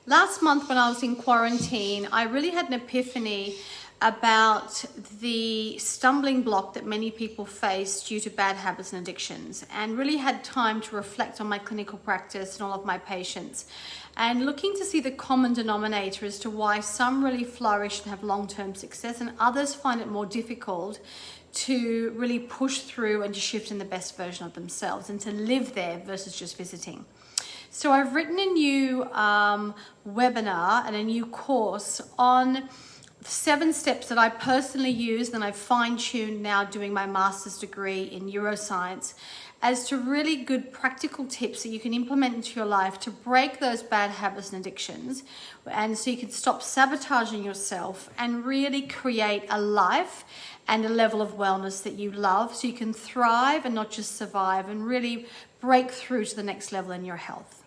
Last month when I was in quarantine, I really had an epiphany about the stumbling block that many people face due to bad habits and addictions, and really had time to reflect on my clinical practice and all of my patients, and looking to see the common denominator as to why some really flourish and have long-term success and others find it more difficult to really push through and to shift in the best version of themselves and to live there versus just visiting. So I've written a new webinar and a new course on 7 steps that I personally use and I've fine-tuned now doing my master's degree in neuroscience as to really good practical tips that you can implement into your life to break those bad habits and addictions, and so you can stop sabotaging yourself and really create a life and a level of wellness that you love, so you can thrive and not just survive and really break through to the next level in your health.